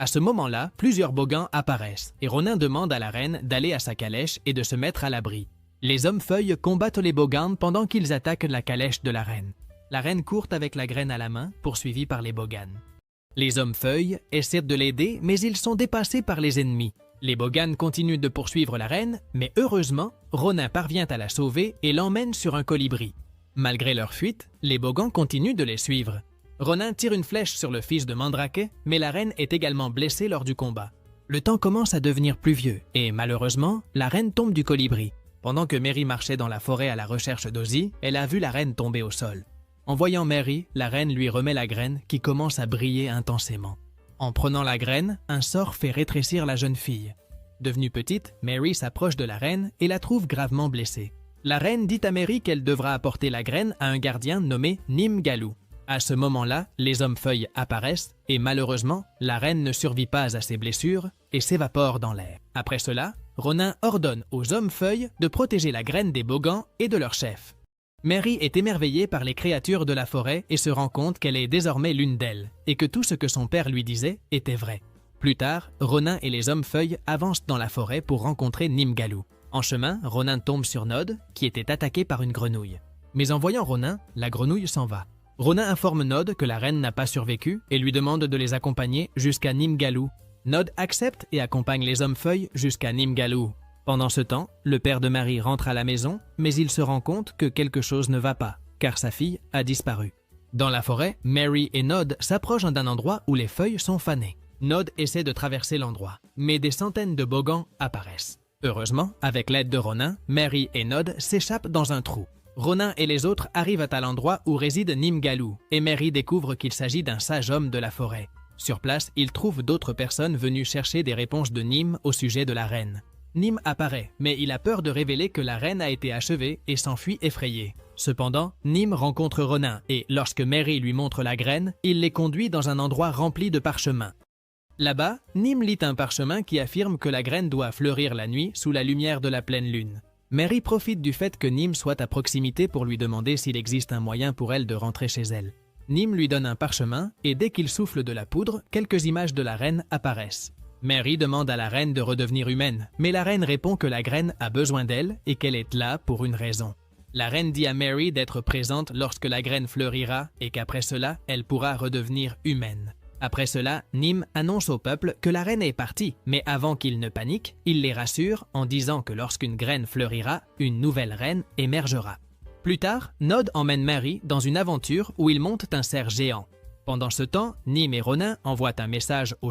À ce moment-là, plusieurs Bogans apparaissent et Ronin demande à la reine d'aller à sa calèche et de se mettre à l'abri. Les hommes-feuilles combattent les Bogans pendant qu'ils attaquent la calèche de la reine. La reine court avec la graine à la main, poursuivie par les Bogans. Les hommes-feuilles essaient de l'aider, mais ils sont dépassés par les ennemis. Les Bogans continuent de poursuivre la reine, mais heureusement, Ronin parvient à la sauver et l'emmène sur un colibri. Malgré leur fuite, les Bogans continuent de les suivre. Ronin tire une flèche sur le fils de Mandrake, mais la reine est également blessée lors du combat. Le temps commence à devenir pluvieux et malheureusement, la reine tombe du colibri. Pendant que Merry marchait dans la forêt à la recherche d'Ozzy, elle a vu la reine tomber au sol. En voyant Merry, la reine lui remet la graine qui commence à briller intensément. En prenant la graine, un sort fait rétrécir la jeune fille. Devenue petite, Merry s'approche de la reine et la trouve gravement blessée. La reine dit à Merry qu'elle devra apporter la graine à un gardien nommé Nimgaloo. À ce moment-là, les hommes-feuilles apparaissent et malheureusement, la reine ne survit pas à ses blessures et s'évapore dans l'air. Après cela, Ronin ordonne aux hommes-feuilles de protéger la graine des Bogans et de leur chef. Merry est émerveillée par les créatures de la forêt et se rend compte qu'elle est désormais l'une d'elles et que tout ce que son père lui disait était vrai. Plus tard, Ronin et les hommes-feuilles avancent dans la forêt pour rencontrer Nimgaloo. En chemin, Ronin tombe sur Nod, qui était attaqué par une grenouille. Mais en voyant Ronin, la grenouille s'en va. Ronin informe Nod que la reine n'a pas survécu et lui demande de les accompagner jusqu'à Nimgaloo. Nod accepte et accompagne les hommes-feuilles jusqu'à Nimgaloo. Pendant ce temps, le père de Mary rentre à la maison, mais il se rend compte que quelque chose ne va pas, car sa fille a disparu. Dans la forêt, Mary et Nod s'approchent d'un endroit où les feuilles sont fanées. Nod essaie de traverser l'endroit, mais des centaines de Bogans apparaissent. Heureusement, avec l'aide de Ronin, Mary et Nod s'échappent dans un trou. Ronin et les autres arrivent à l'endroit où réside Nimgaloo, et Mary découvre qu'il s'agit d'un sage homme de la forêt. Sur place, il trouve d'autres personnes venues chercher des réponses de Nim au sujet de la reine. Nim apparaît, mais il a peur de révéler que la reine a été achevée et s'enfuit effrayé. Cependant, Nim rencontre Ronin et, lorsque Mary lui montre la graine, il les conduit dans un endroit rempli de parchemins. Là-bas, Nim lit un parchemin qui affirme que la graine doit fleurir la nuit sous la lumière de la pleine lune. Mary profite du fait que Nim soit à proximité pour lui demander s'il existe un moyen pour elle de rentrer chez elle. Nim lui donne un parchemin et dès qu'il souffle de la poudre, quelques images de la reine apparaissent. Mary demande à la reine de redevenir humaine, mais la reine répond que la graine a besoin d'elle et qu'elle est là pour une raison. La reine dit à Mary d'être présente lorsque la graine fleurira et qu'après cela, elle pourra redevenir humaine. Après cela, Nim annonce au peuple que la reine est partie, mais avant qu'ils ne paniquent, il les rassure en disant que lorsqu'une graine fleurira, une nouvelle reine émergera. Plus tard, Nod emmène Mary dans une aventure où ils montent un cerf géant. Pendant ce temps, Nim et Ronin envoient un message aux